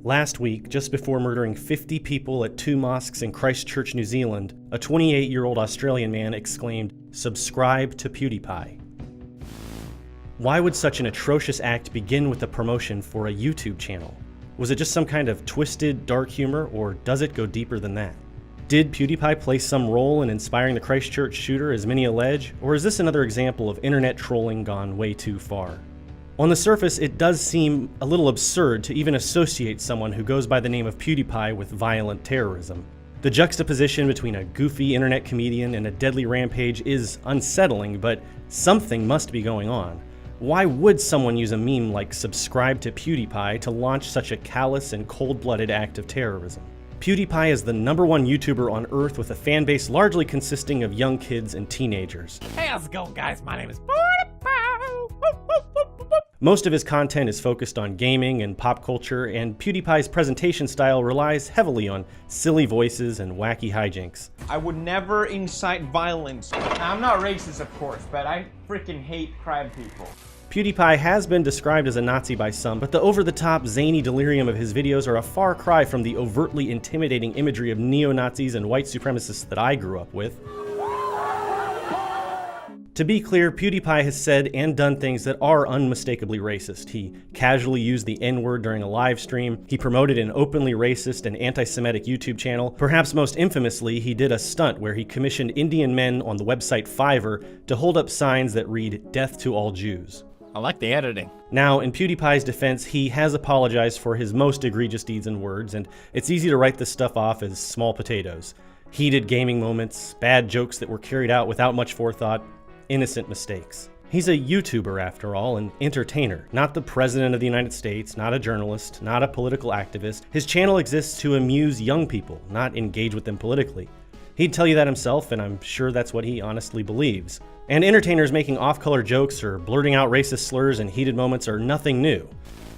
Last week, just before murdering 50 people at 2 mosques in Christchurch, New Zealand, a 28-year-old Australian man exclaimed, "Subscribe to PewDiePie." Why would such an atrocious act begin with a promotion for a YouTube channel? Was it just some kind of twisted, dark humor, or does it go deeper than that? Did PewDiePie play some role in inspiring the Christchurch shooter, as many allege, or is this another example of internet trolling gone way too far? On the surface, it does seem a little absurd to even associate someone who goes by the name of PewDiePie with violent terrorism. The juxtaposition between a goofy internet comedian and a deadly rampage is unsettling, but something must be going on. Why would someone use a meme like "subscribe to PewDiePie" to launch such a callous and cold-blooded act of terrorism? PewDiePie is the #1 YouTuber on Earth with a fan base largely consisting of young kids and teenagers. Hey, how's it going, guys? My name is Most of his content is focused on gaming and pop culture, and PewDiePie's presentation style relies heavily on silly voices and wacky hijinks. I would never incite violence. Now, I'm not racist, of course, but I freaking hate crab people. PewDiePie has been described as a Nazi by some, but the over-the-top, zany delirium of his videos are a far cry from the overtly intimidating imagery of neo-Nazis and white supremacists that I grew up with. To be clear, PewDiePie has said and done things that are unmistakably racist. He casually used the N-word during a live stream, he promoted an openly racist and anti-Semitic YouTube channel. Perhaps most infamously, he did a stunt where he commissioned Indian men on the website Fiverr to hold up signs that read "Death to all Jews." I like the editing. Now, in PewDiePie's defense, he has apologized for his most egregious deeds and words, and it's easy to write this stuff off as small potatoes. Heated gaming moments, bad jokes that were carried out without much forethought, innocent mistakes. He's a YouTuber after all, an entertainer, not the President of the United States, not a journalist, not a political activist. His channel exists to amuse young people, not engage with them politically. He'd tell you that himself, and I'm sure that's what he honestly believes. And entertainers making off-color jokes or blurting out racist slurs in heated moments are nothing new.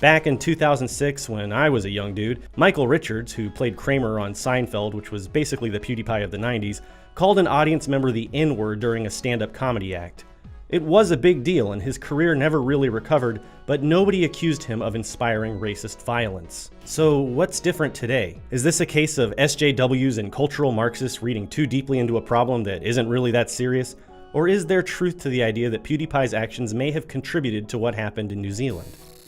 Back in 2006, when I was a young dude, Michael Richards, who played Kramer on Seinfeld, which was basically the PewDiePie of the 90s, called an audience member the N-word during a stand-up comedy act. It was a big deal, and his career never really recovered, but nobody accused him of inspiring racist violence. So what's different today? Is this a case of SJWs and cultural Marxists reading too deeply into a problem that isn't really that serious? Or is there truth to the idea that PewDiePie's actions may have contributed to what happened in New Zealand?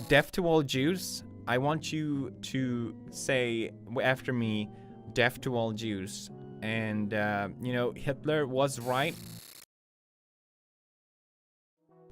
Death to all Jews. I want you to say after me, "Death to all Jews." And, Hitler was right.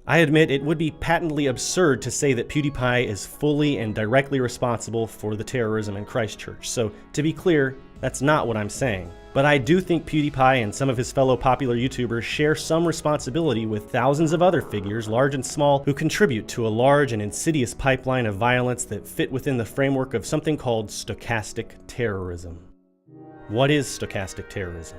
I admit it would be patently absurd to say that PewDiePie is fully and directly responsible for the terrorism in Christchurch, so to be clear, that's not what I'm saying. But I do think PewDiePie and some of his fellow popular YouTubers share some responsibility with thousands of other figures, large and small, who contribute to a large and insidious pipeline of violence that fit within the framework of something called stochastic terrorism. What is stochastic terrorism?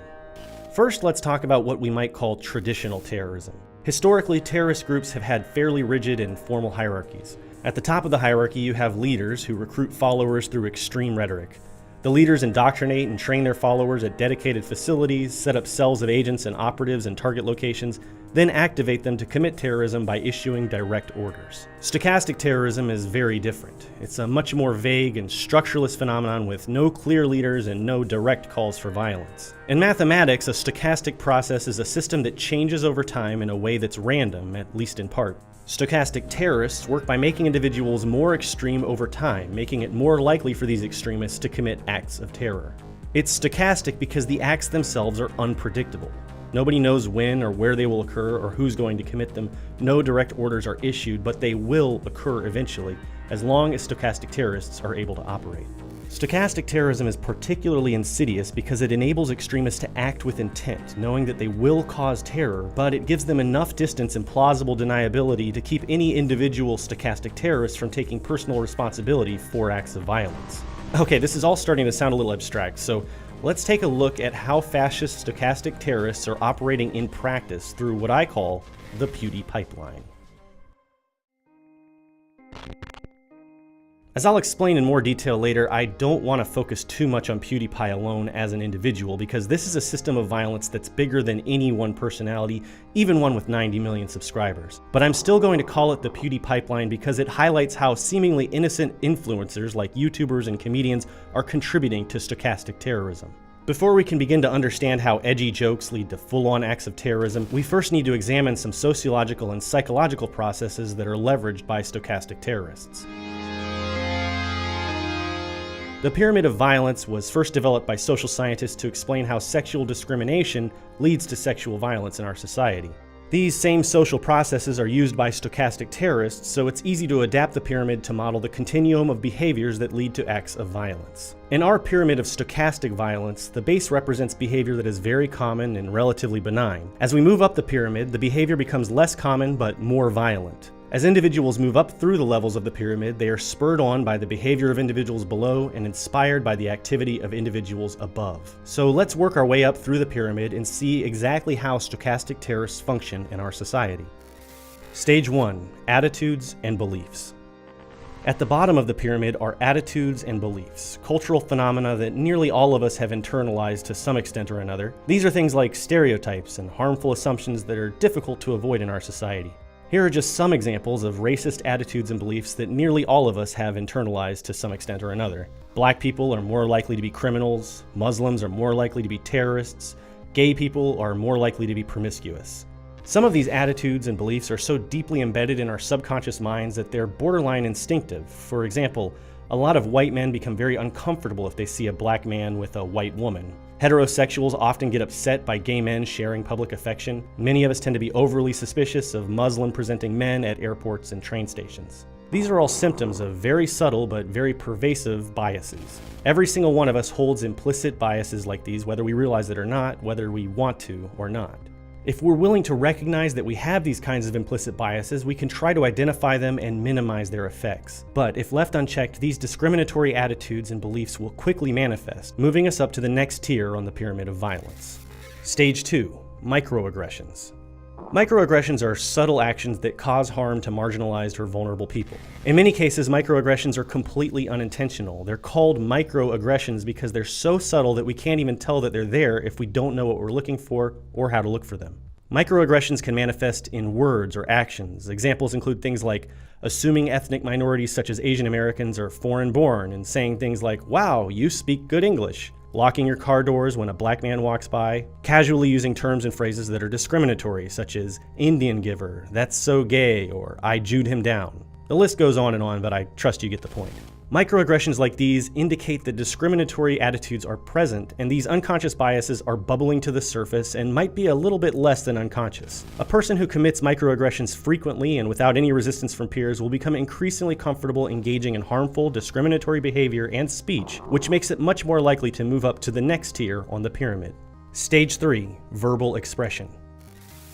First, let's talk about what we might call traditional terrorism. Historically, terrorist groups have had fairly rigid and formal hierarchies. At the top of the hierarchy, you have leaders who recruit followers through extreme rhetoric. The leaders indoctrinate and train their followers at dedicated facilities, set up cells of agents and operatives in target locations, then activate them to commit terrorism by issuing direct orders. Stochastic terrorism is very different. It's a much more vague and structureless phenomenon with no clear leaders and no direct calls for violence. In mathematics, a stochastic process is a system that changes over time in a way that's random, at least in part. Stochastic terrorists work by making individuals more extreme over time, making it more likely for these extremists to commit acts of terror. It's stochastic because the acts themselves are unpredictable. Nobody knows when or where they will occur or who's going to commit them. No direct orders are issued, but they will occur eventually, as long as stochastic terrorists are able to operate. Stochastic terrorism is particularly insidious because it enables extremists to act with intent, knowing that they will cause terror, but it gives them enough distance and plausible deniability to keep any individual stochastic terrorist from taking personal responsibility for acts of violence. Okay, this is all starting to sound a little abstract, so let's take a look at how fascist stochastic terrorists are operating in practice through what I call the PewDiePipeline. As I'll explain in more detail later, I don't want to focus too much on PewDiePie alone as an individual, because this is a system of violence that's bigger than any one personality, even one with 90 million subscribers. But I'm still going to call it the PewDiePipeline because it highlights how seemingly innocent influencers like YouTubers and comedians are contributing to stochastic terrorism. Before we can begin to understand how edgy jokes lead to full-on acts of terrorism, we first need to examine some sociological and psychological processes that are leveraged by stochastic terrorists. The pyramid of violence was first developed by social scientists to explain how sexual discrimination leads to sexual violence in our society. These same social processes are used by stochastic terrorists, so it's easy to adapt the pyramid to model the continuum of behaviors that lead to acts of violence. In our pyramid of stochastic violence, the base represents behavior that is very common and relatively benign. As we move up the pyramid, the behavior becomes less common but more violent. As individuals move up through the levels of the pyramid, they are spurred on by the behavior of individuals below and inspired by the activity of individuals above. So let's work our way up through the pyramid and see exactly how stochastic terrorists function in our society. Stage 1. Attitudes and beliefs. At the bottom of the pyramid are attitudes and beliefs, cultural phenomena that nearly all of us have internalized to some extent or another. These are things like stereotypes and harmful assumptions that are difficult to avoid in our society. Here are just some examples of racist attitudes and beliefs that nearly all of us have internalized to some extent or another. Black people are more likely to be criminals, Muslims are more likely to be terrorists, gay people are more likely to be promiscuous. Some of these attitudes and beliefs are so deeply embedded in our subconscious minds that they're borderline instinctive. For example, a lot of white men become very uncomfortable if they see a black man with a white woman. Heterosexuals often get upset by gay men sharing public affection. Many of us tend to be overly suspicious of Muslim-presenting men at airports and train stations. These are all symptoms of very subtle but very pervasive biases. Every single one of us holds implicit biases like these, whether we realize it or not, whether we want to or not. If we're willing to recognize that we have these kinds of implicit biases, we can try to identify them and minimize their effects. But if left unchecked, these discriminatory attitudes and beliefs will quickly manifest, moving us up to the next tier on the pyramid of violence. Stage 2. Microaggressions. Microaggressions are subtle actions that cause harm to marginalized or vulnerable people. In many cases, microaggressions are completely unintentional. They're called microaggressions because they're so subtle that we can't even tell that they're there if we don't know what we're looking for or how to look for them. Microaggressions can manifest in words or actions. Examples include things like assuming ethnic minorities such as Asian Americans are foreign-born and saying things like, "Wow, you speak good English." Locking your car doors when a black man walks by, casually using terms and phrases that are discriminatory, such as Indian giver, that's so gay, or I Jewed him down. The list goes on, but I trust you get the point. Microaggressions like these indicate that discriminatory attitudes are present, and these unconscious biases are bubbling to the surface and might be a little bit less than unconscious. A person who commits microaggressions frequently and without any resistance from peers will become increasingly comfortable engaging in harmful, discriminatory behavior and speech, which makes it much more likely to move up to the next tier on the pyramid. Stage 3. Verbal expression.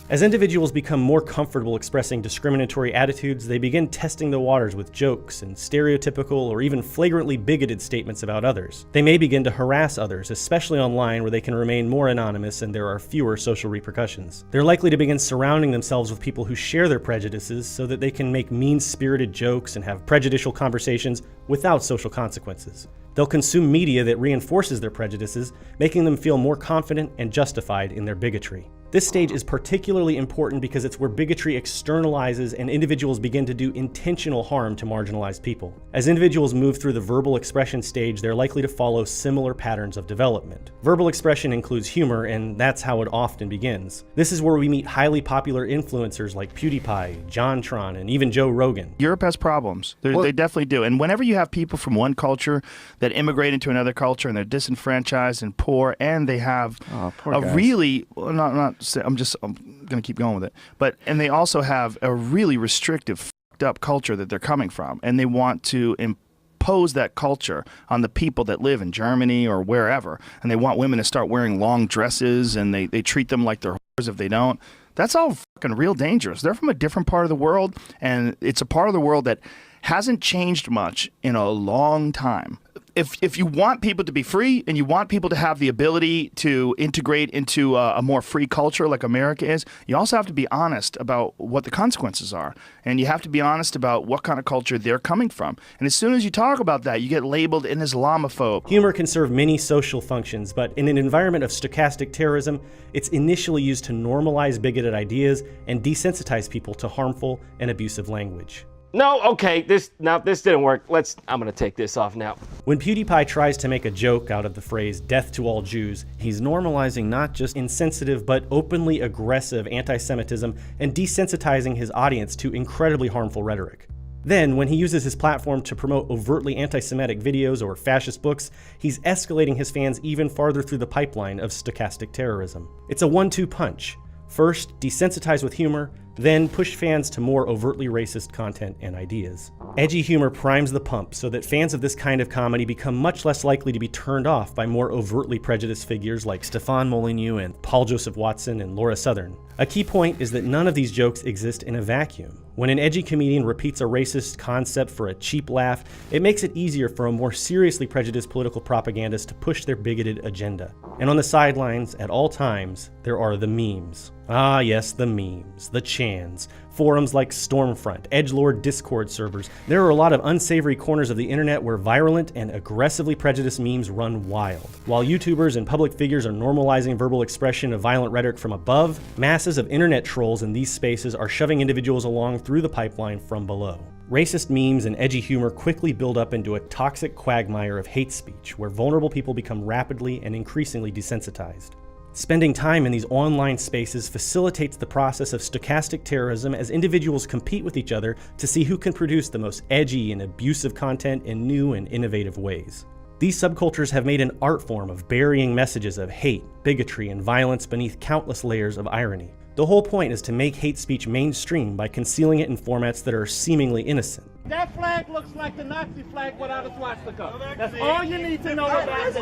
As individuals become more comfortable expressing discriminatory attitudes, they begin testing the waters with jokes and stereotypical or even flagrantly bigoted statements about others. They may begin to harass others, especially online where they can remain more anonymous and there are fewer social repercussions. They're likely to begin surrounding themselves with people who share their prejudices so that they can make mean-spirited jokes and have prejudicial conversations without social consequences. They'll consume media that reinforces their prejudices, making them feel more confident and justified in their bigotry. This stage is particularly important because it's where bigotry externalizes and individuals begin to do intentional harm to marginalized people. As individuals move through the verbal expression stage, they're likely to follow similar patterns of development. Verbal expression includes humor, and that's how it often begins. This is where we meet highly popular influencers like PewDiePie, JonTron, and even Joe Rogan. Europe has problems. They definitely do. And whenever you have people from one culture that immigrate into another culture and they're disenfranchised and poor, and they have really, well, I'm going to keep going with it. And they also have a really restrictive, fucked up culture that they're coming from, and they want to impose that culture on the people that live in Germany or wherever, and they want women to start wearing long dresses, and they treat them like they're whores if they don't. That's all fucking real dangerous. They're from a different part of the world, and it's a part of the world that hasn't changed much in a long time. if you want people to be free and you want people to have the ability to integrate into a more free culture like America is, you also have to be honest about what the consequences are. And you have to be honest about what kind of culture they're coming from. And as soon as you talk about that, you get labeled an Islamophobe. Humor can serve many social functions, but in an environment of stochastic terrorism, it's initially used to normalize bigoted ideas and desensitize people to harmful and abusive language. No, okay, this didn't work. I'm gonna take this off now. When PewDiePie tries to make a joke out of the phrase "death to all Jews," he's normalizing not just insensitive but openly aggressive anti-Semitism and desensitizing his audience to incredibly harmful rhetoric. Then, when he uses his platform to promote overtly anti-Semitic videos or fascist books, he's escalating his fans even farther through the pipeline of stochastic terrorism. It's a 1-2 punch. First, desensitize with humor, then push fans to more overtly racist content and ideas. Edgy humor primes the pump so that fans of this kind of comedy become much less likely to be turned off by more overtly prejudiced figures like Stefan Molyneux and Paul Joseph Watson and Laura Southern. A key point is that none of these jokes exist in a vacuum. When an edgy comedian repeats a racist concept for a cheap laugh, it makes it easier for a more seriously prejudiced political propagandist to push their bigoted agenda. And on the sidelines, at all times, there are the memes. Ah yes, the memes, the chans, forums like Stormfront, edgelord Discord servers. There are a lot of unsavory corners of the internet where virulent and aggressively prejudiced memes run wild. While YouTubers and public figures are normalizing verbal expression of violent rhetoric from above, masses of internet trolls in these spaces are shoving individuals along through the pipeline from below. Racist memes and edgy humor quickly build up into a toxic quagmire of hate speech where vulnerable people become rapidly and increasingly desensitized. Spending time in these online spaces facilitates the process of stochastic terrorism as individuals compete with each other to see who can produce the most edgy and abusive content in new and innovative ways. These subcultures have made an art form of burying messages of hate, bigotry, and violence beneath countless layers of irony. The whole point is to make hate speech mainstream by concealing it in formats that are seemingly innocent. That flag looks like the Nazi flag without a swastika. That's all you need to know about that.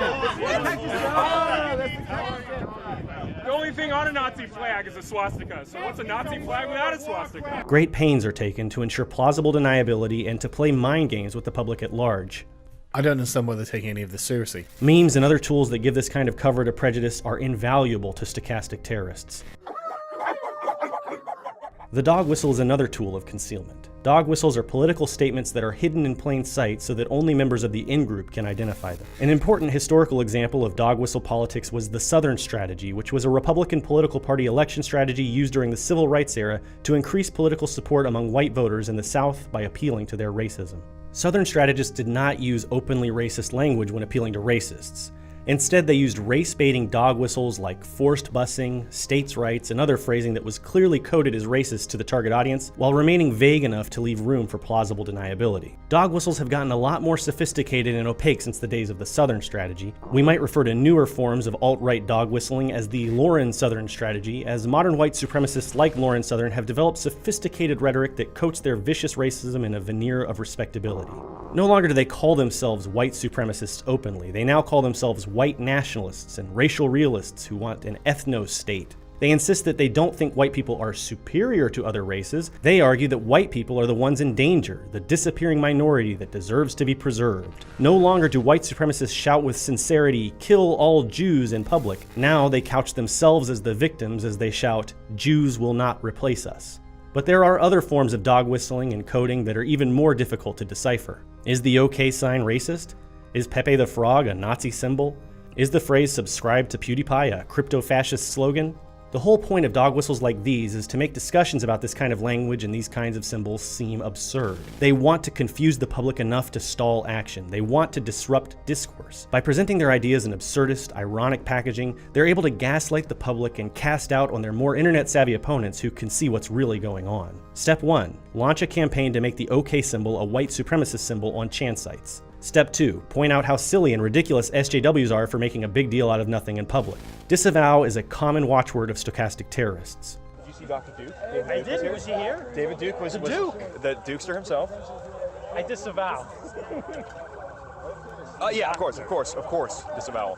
The only thing on a Nazi flag is a swastika. So what's a Nazi flag without a swastika? Great pains are taken to ensure plausible deniability and to play mind games with the public at large. I don't understand why they're taking any of this seriously. Memes and other tools that give this kind of cover to prejudice are invaluable to stochastic terrorists. The dog whistle is another tool of concealment. Dog whistles are political statements that are hidden in plain sight so that only members of the in-group can identify them. An important historical example of dog whistle politics was the Southern Strategy, which was a Republican political party election strategy used during the Civil Rights era to increase political support among white voters in the South by appealing to their racism. Southern strategists did not use openly racist language when appealing to racists. Instead, they used race-baiting dog whistles like forced busing, states' rights, and other phrasing that was clearly coded as racist to the target audience, while remaining vague enough to leave room for plausible deniability. Dog whistles have gotten a lot more sophisticated and opaque since the days of the Southern Strategy. We might refer to newer forms of alt-right dog whistling as the Lauren Southern Strategy, as modern white supremacists like Lauren Southern have developed sophisticated rhetoric that coats their vicious racism in a veneer of respectability. No longer do they call themselves white supremacists openly, they now call themselves white nationalists and racial realists who want an ethno-state. They insist that they don't think white people are superior to other races. They argue that white people are the ones in danger, the disappearing minority that deserves to be preserved. No longer do white supremacists shout with sincerity, "Kill all Jews" in public. Now they couch themselves as the victims as they shout, "Jews will not replace us." But there are other forms of dog whistling and coding that are even more difficult to decipher. Is the OK sign racist? Is Pepe the Frog a Nazi symbol? Is the phrase "subscribe to PewDiePie" a crypto-fascist slogan? The whole point of dog whistles like these is to make discussions about this kind of language and these kinds of symbols seem absurd. They want to confuse the public enough to stall action. They want to disrupt discourse. By presenting their ideas in absurdist, ironic packaging, they're able to gaslight the public and cast doubt on their more internet-savvy opponents who can see what's really going on. Step 1. Launch a campaign to make the OK symbol a white supremacist symbol on Chan sites. Step 2. Point out how silly and ridiculous SJWs are for making a big deal out of nothing in public. Disavow is a common watchword of stochastic terrorists. Did you see Dr. Duke? I did. Was he here? David Duke was the Duke. The Dukester himself. I disavow. Yeah, of course. Disavowal.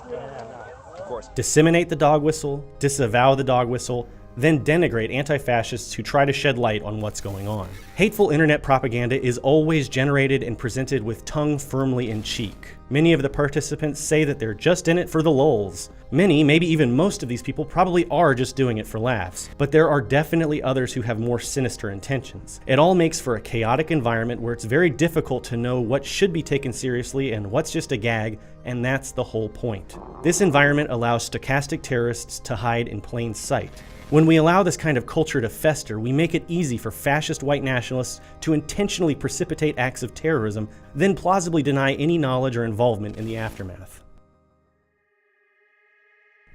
Of course. Disseminate the dog whistle, disavow the dog whistle, then denigrate anti-fascists who try to shed light on what's going on. Hateful internet propaganda is always generated and presented with tongue firmly in cheek. Many of the participants say that they're just in it for the lulz. Many, maybe even most of these people probably are just doing it for laughs, but there are definitely others who have more sinister intentions. It all makes for a chaotic environment where it's very difficult to know what should be taken seriously and what's just a gag, and that's the whole point. This environment allows stochastic terrorists to hide in plain sight. When we allow this kind of culture to fester, we make it easy for fascist white nationalists to intentionally precipitate acts of terrorism, then plausibly deny any knowledge or involvement in the aftermath.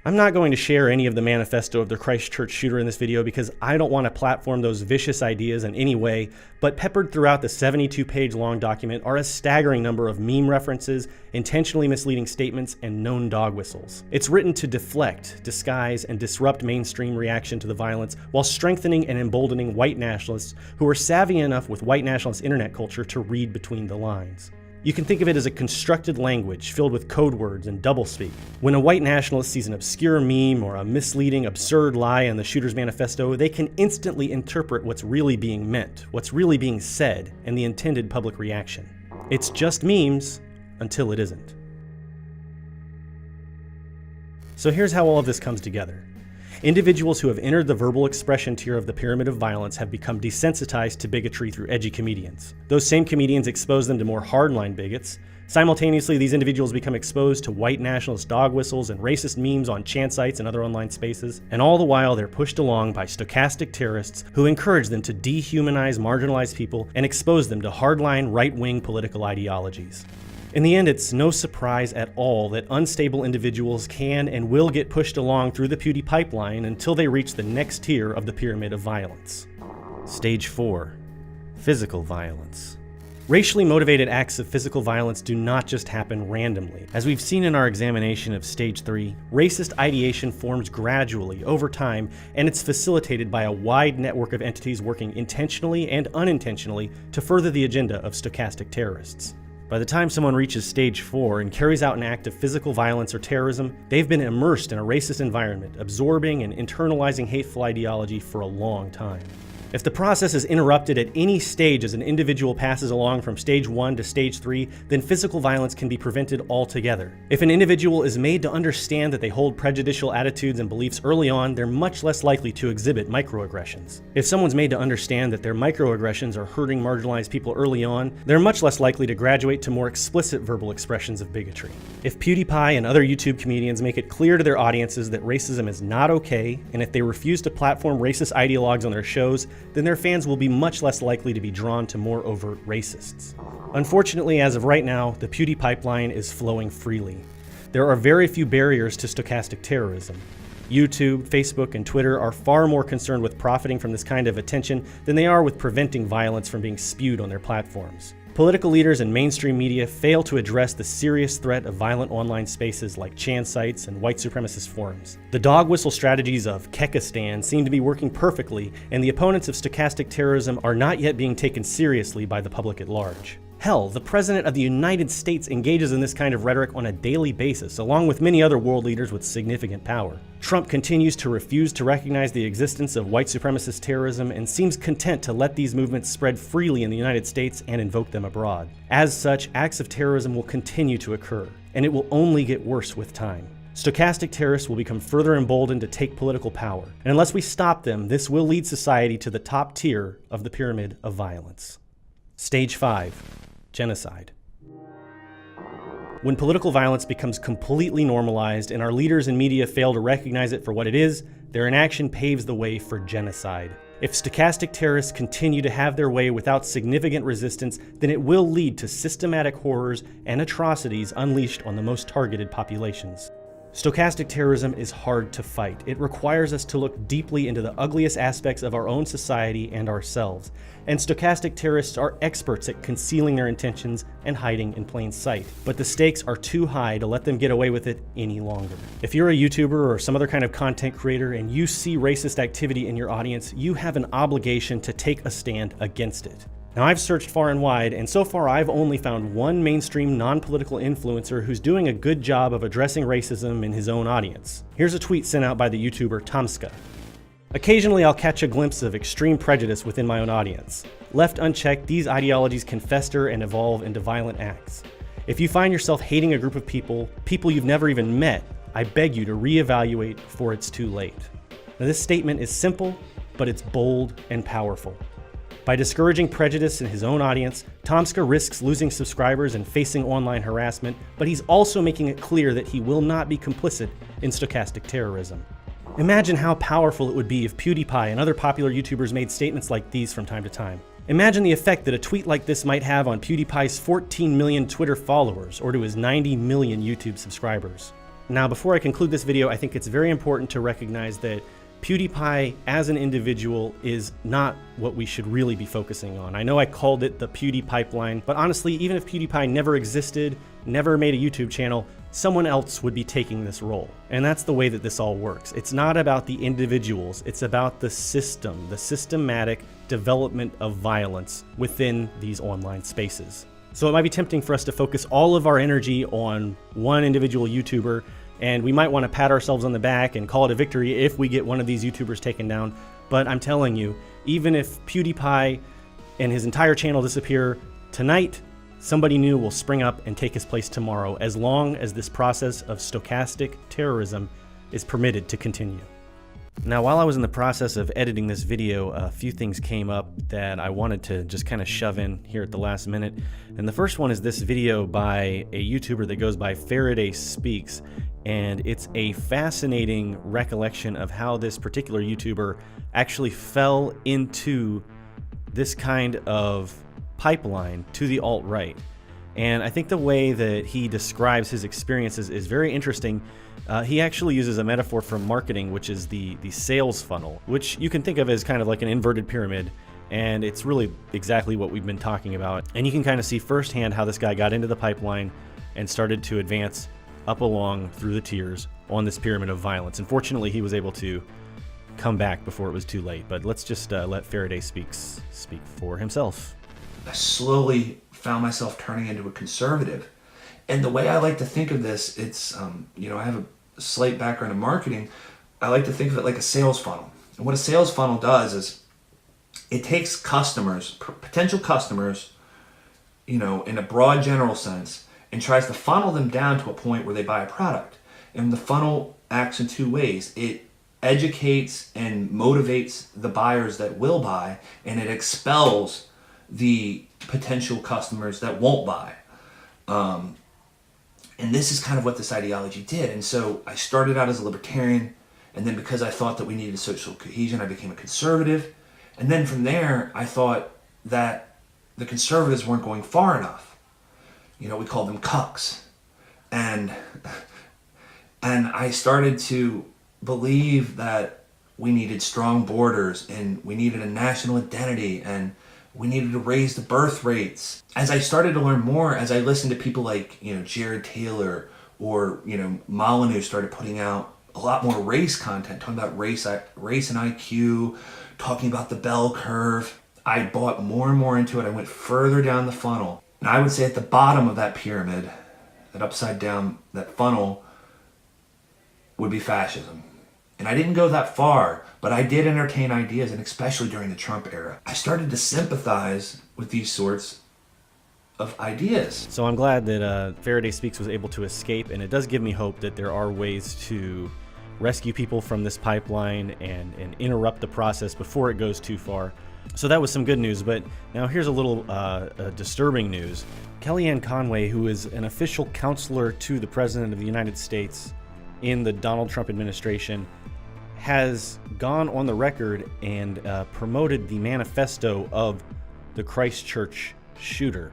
I'm not going to share any of the manifesto of the Christchurch shooter in this video because I don't want to platform those vicious ideas in any way, but peppered throughout the 72-page long document are a staggering number of meme references, intentionally misleading statements, and known dog whistles. It's written to deflect, disguise, and disrupt mainstream reaction to the violence while strengthening and emboldening white nationalists who are savvy enough with white nationalist internet culture to read between the lines. You can think of it as a constructed language filled with code words and doublespeak. When a white nationalist sees an obscure meme or a misleading, absurd lie in the shooter's manifesto, they can instantly interpret what's really being meant, what's really being said, and the intended public reaction. It's just memes until it isn't. So here's how all of this comes together. Individuals who have entered the verbal expression tier of the pyramid of violence have become desensitized to bigotry through edgy comedians. Those same comedians expose them to more hardline bigots. Simultaneously, these individuals become exposed to white nationalist dog whistles and racist memes on chant sites and other online spaces, and all the while they're pushed along by stochastic terrorists who encourage them to dehumanize marginalized people and expose them to hardline right-wing political ideologies. In the end, it's no surprise at all that unstable individuals can and will get pushed along through the PewDiePipeline until they reach the next tier of the pyramid of violence. Stage 4. Physical violence. Racially motivated acts of physical violence do not just happen randomly. As we've seen in our examination of Stage 3, racist ideation forms gradually over time, and it's facilitated by a wide network of entities working intentionally and unintentionally to further the agenda of stochastic terrorists. By the time someone reaches Stage 4 and carries out an act of physical violence or terrorism, they've been immersed in a racist environment, absorbing and internalizing hateful ideology for a long time. If the process is interrupted at any stage as an individual passes along from Stage 1 to Stage 3, then physical violence can be prevented altogether. If an individual is made to understand that they hold prejudicial attitudes and beliefs early on, they're much less likely to exhibit microaggressions. If someone's made to understand that their microaggressions are hurting marginalized people early on, they're much less likely to graduate to more explicit verbal expressions of bigotry. If PewDiePie and other YouTube comedians make it clear to their audiences that racism is not okay, and if they refuse to platform racist ideologues on their shows, then their fans will be much less likely to be drawn to more overt racists. Unfortunately, as of right now, the PewDiePipeline is flowing freely. There are very few barriers to stochastic terrorism. YouTube, Facebook, and Twitter are far more concerned with profiting from this kind of attention than they are with preventing violence from being spewed on their platforms. Political leaders and mainstream media fail to address the serious threat of violent online spaces like chan sites and white supremacist forums. The dog whistle strategies of Kekistan seem to be working perfectly, and the opponents of stochastic terrorism are not yet being taken seriously by the public at large. Hell, the President of the United States engages in this kind of rhetoric on a daily basis, along with many other world leaders with significant power. Trump continues to refuse to recognize the existence of white supremacist terrorism and seems content to let these movements spread freely in the United States and invoke them abroad. As such, acts of terrorism will continue to occur, and it will only get worse with time. Stochastic terrorists will become further emboldened to take political power, and unless we stop them, this will lead society to the top tier of the pyramid of violence. Stage 5. Genocide. When political violence becomes completely normalized and our leaders and media fail to recognize it for what it is, their inaction paves the way for genocide. If stochastic terrorists continue to have their way without significant resistance, then it will lead to systematic horrors and atrocities unleashed on the most targeted populations. Stochastic terrorism is hard to fight. It requires us to look deeply into the ugliest aspects of our own society and ourselves. And stochastic terrorists are experts at concealing their intentions and hiding in plain sight. But the stakes are too high to let them get away with it any longer. If you're a YouTuber or some other kind of content creator and you see racist activity in your audience, you have an obligation to take a stand against it. Now, I've searched far and wide, and so far I've only found one mainstream non-political influencer who's doing a good job of addressing racism in his own audience. Here's a tweet sent out by the YouTuber Tomska. Occasionally, I'll catch a glimpse of extreme prejudice within my own audience. Left unchecked, these ideologies can fester and evolve into violent acts. If you find yourself hating a group of people you've never even met, I beg you to reevaluate before it's too late. Now, this statement is simple, but it's bold and powerful. By discouraging prejudice in his own audience, Tomska risks losing subscribers and facing online harassment, but he's also making it clear that he will not be complicit in stochastic terrorism. Imagine how powerful it would be if PewDiePie and other popular YouTubers made statements like these from time to time. Imagine the effect that a tweet like this might have on PewDiePie's 14 million Twitter followers or to his 90 million YouTube subscribers. Now, before I conclude this video, I think it's very important to recognize that PewDiePie as an individual is not what we should really be focusing on. I know I called it the PewDiePipeline, but honestly, even if PewDiePie never existed, never made a YouTube channel, someone else would be taking this role. And that's the way that this all works. It's not about the individuals, it's about the system, the systematic development of violence within these online spaces. So it might be tempting for us to focus all of our energy on one individual YouTuber, and we might want to pat ourselves on the back and call it a victory if we get one of these YouTubers taken down. But I'm telling you, even if PewDiePie and his entire channel disappear tonight, somebody new will spring up and take his place tomorrow, as long as this process of stochastic terrorism is permitted to continue. Now, while I was in the process of editing this video, a few things came up that I wanted to just kind of shove in here at the last minute. And the first one is this video by a YouTuber that goes by Faraday Speaks. And it's a fascinating recollection of how this particular YouTuber actually fell into this kind of pipeline to the alt-right. And I think the way that he describes his experiences is very interesting. He actually uses a metaphor from marketing, which is the sales funnel, which you can think of as kind of like an inverted pyramid. And it's really exactly what we've been talking about. And you can kind of see firsthand how this guy got into the pipeline and started to advance up along through the tiers on this pyramid of violence. Unfortunately, he was able to come back before it was too late. But let's just let Faraday speak for himself. I slowly found myself turning into a conservative. And the way I like to think of this, it's, you know, I have a slight background in marketing. I like to think of it like a sales funnel. And what a sales funnel does is it takes customers, potential customers, you know, in a broad general sense, and tries to funnel them down to a point where they buy a product. And the funnel acts in two ways. It educates and motivates the buyers that will buy, and it expels the potential customers that won't buy. And this is kind of what this ideology did. And so I started out as a libertarian, and then because I thought that we needed social cohesion, I became a conservative. And then from there, I thought that the conservatives weren't going far enough. You know, we called them cucks. And I started to believe that we needed strong borders, and we needed a national identity, and we needed to raise the birth rates. As I started to learn more, as I listened to people like, you know, Jared Taylor or, you know, Molyneux started putting out a lot more race content, talking about race and IQ, talking about the bell curve, I bought more and more into it. I went further down the funnel. And I would say at the bottom of that pyramid, that upside down, that funnel, would be fascism. And I didn't go that far, but I did entertain ideas, and especially during the Trump era. I started to sympathize with these sorts of ideas. So I'm glad that Faraday Speaks was able to escape, and it does give me hope that there are ways to rescue people from this pipeline and interrupt the process before it goes too far. So that was some good news, but now here's a little disturbing news. Kellyanne Conway, who is an official counselor to the President of the United States in the Donald Trump administration, has gone on the record and promoted the manifesto of the Christchurch shooter.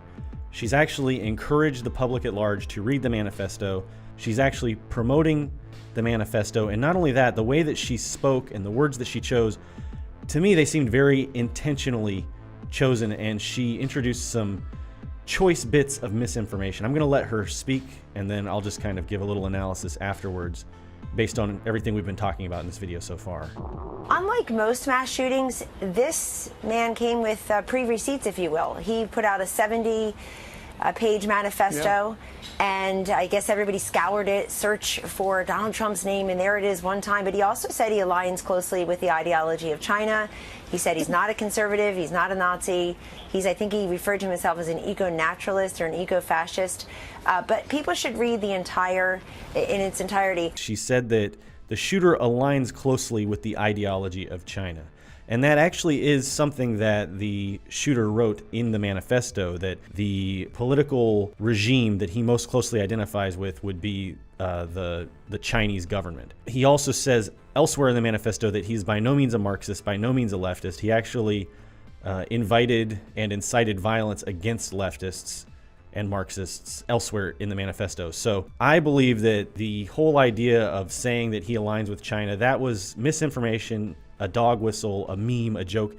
She's actually encouraged the public at large to read the manifesto. She's actually promoting the manifesto, and not only that, the way that she spoke and the words that she chose, to me, they seemed very intentionally chosen, and she introduced some choice bits of misinformation. I'm going to let her speak, and then I'll just kind of give a little analysis afterwards based on everything we've been talking about in this video so far. Unlike most mass shootings, this man came with pre-receipts, if you will. He put out a 70 page manifesto. And I guess everybody scoured it, searched for Donald Trump's name, and there it is one time. But he also said he aligns closely with the ideology of China. He said he's not a conservative, he's not a Nazi. I think he referred to himself as an eco-naturalist or an eco-fascist. But people should read in its entirety. She said that the shooter aligns closely with the ideology of China. And that actually is something that the shooter wrote in the manifesto, that the political regime that he most closely identifies with would be the Chinese government. He also says elsewhere in the manifesto that he's by no means a Marxist, by no means a leftist. He actually invited and incited violence against leftists and Marxists elsewhere in the manifesto. So I believe that the whole idea of saying that he aligns with China, that was misinformation, a dog whistle, a meme, a joke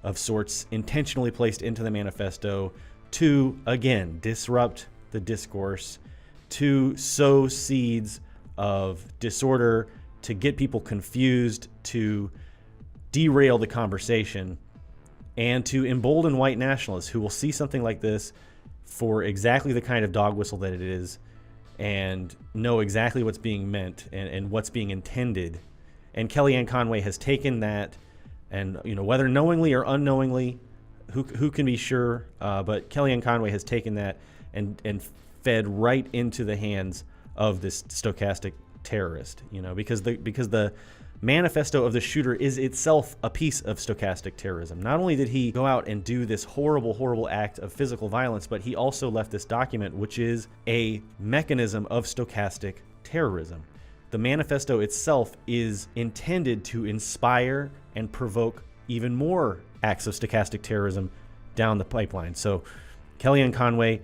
of sorts, intentionally placed into the manifesto to, again, disrupt the discourse, to sow seeds of disorder, to get people confused, to derail the conversation, and to embolden white nationalists who will see something like this for exactly the kind of dog whistle that it is and know exactly what's being meant and what's being intended. And Kellyanne Conway has taken that, and whether knowingly or unknowingly, who can be sure? But Kellyanne Conway has taken that and fed right into the hands of this stochastic terrorist. Because the manifesto of the shooter is itself a piece of stochastic terrorism. Not only did he go out and do this horrible, horrible act of physical violence, but he also left this document, which is a mechanism of stochastic terrorism. The manifesto itself is intended to inspire and provoke even more acts of stochastic terrorism down the pipeline. So Kellyanne Conway,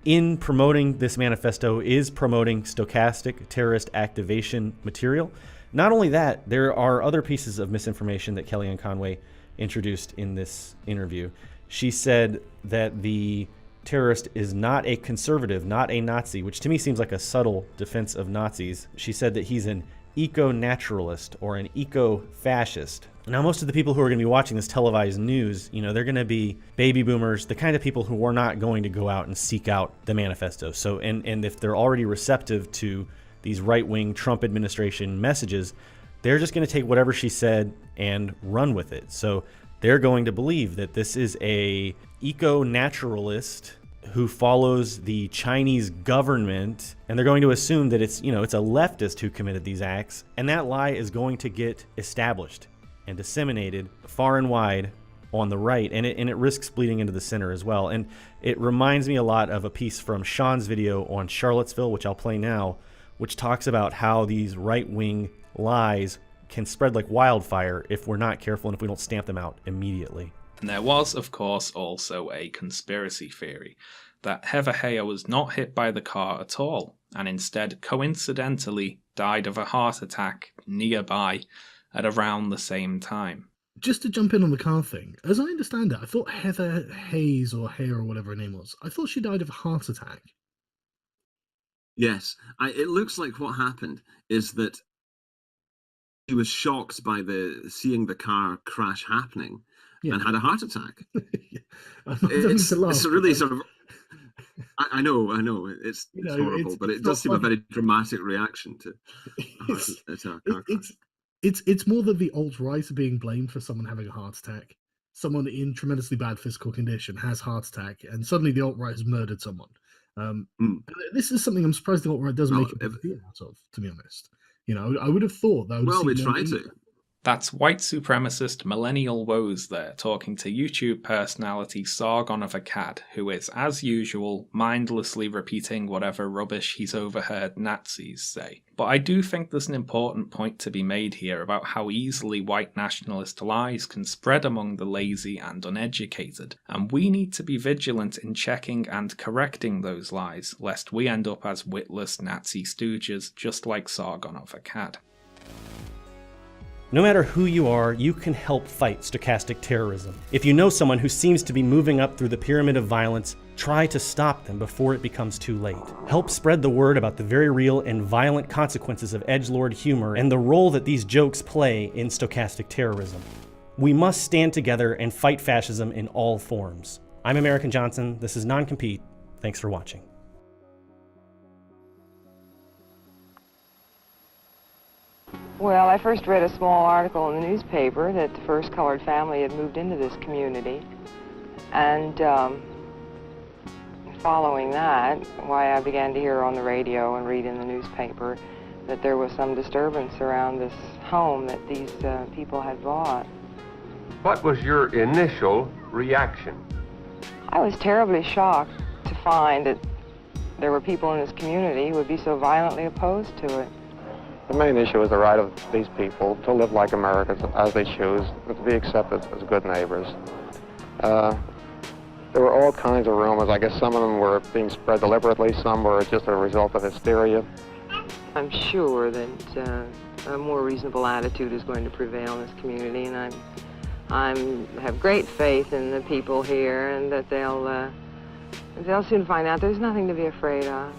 in promoting this manifesto, is promoting stochastic terrorist activation material. Not only that, there are other pieces of misinformation that Kellyanne Conway introduced in this interview. She said that the terrorist is not a conservative, not a Nazi, which to me seems like a subtle defense of Nazis. She said that he's an eco-naturalist or an eco-fascist. Now, most of the people who are going to be watching this televised news, they're going to be baby boomers, the kind of people who are not going to go out and seek out the manifesto. So, and if they're already receptive to these right-wing Trump administration messages, they're just going to take whatever she said and run with it. So they're going to believe that this is a eco-naturalist who follows the Chinese government, and they're going to assume that it's a leftist who committed these acts, and that lie is going to get established and disseminated far and wide on the right, and it risks bleeding into the center as well. And it reminds me a lot of a piece from Sean's video on Charlottesville, which I'll play now, which talks about how these right-wing lies can spread like wildfire if we're not careful and if we don't stamp them out immediately. And there was, of course, also a conspiracy theory that Heather Heyer was not hit by the car at all, and instead coincidentally died of a heart attack nearby at around the same time. Just to jump in on the car thing, as I understand it, I thought Heather Hayes or Heyer or whatever her name was, I thought she died of a heart attack. Yes, it looks like what happened is that he was shocked by seeing the car crash happening and had a heart attack. It's really sort of. I know, it's horrible, but it does seem a very dramatic reaction to a car crash. It's more that the alt-right are being blamed for someone having a heart attack. Someone in tremendously bad physical condition has heart attack, and suddenly the alt-right has murdered someone. This is something I'm surprised the alt-right doesn't make a big deal out of, to be honest. I would have thought that would. Well, we try to. That's white supremacist millennial woes there talking to YouTube personality Sargon of Akkad, who is, as usual, mindlessly repeating whatever rubbish he's overheard Nazis say. But I do think there's an important point to be made here about how easily white nationalist lies can spread among the lazy and uneducated, and we need to be vigilant in checking and correcting those lies, lest we end up as witless Nazi stooges just like Sargon of Akkad. No matter who you are, you can help fight stochastic terrorism. If you know someone who seems to be moving up through the pyramid of violence, try to stop them before it becomes too late. Help spread the word about the very real and violent consequences of edgelord humor and the role that these jokes play in stochastic terrorism. We must stand together and fight fascism in all forms. I'm American Johnson. This is NonCompete. Thanks for watching. Well, I first read a small article in the newspaper that the first colored family had moved into this community. And following that, why I began to hear on the radio and read in the newspaper that there was some disturbance around this home that these people had bought. What was your initial reaction? I was terribly shocked to find that there were people in this community who would be so violently opposed to it. The main issue is the right of these people to live like Americans as they choose, and to be accepted as good neighbors. There were all kinds of rumors. I guess some of them were being spread deliberately, some were just a result of hysteria. I'm sure that a more reasonable attitude is going to prevail in this community, and I have great faith in the people here, and that they'll soon find out there's nothing to be afraid of.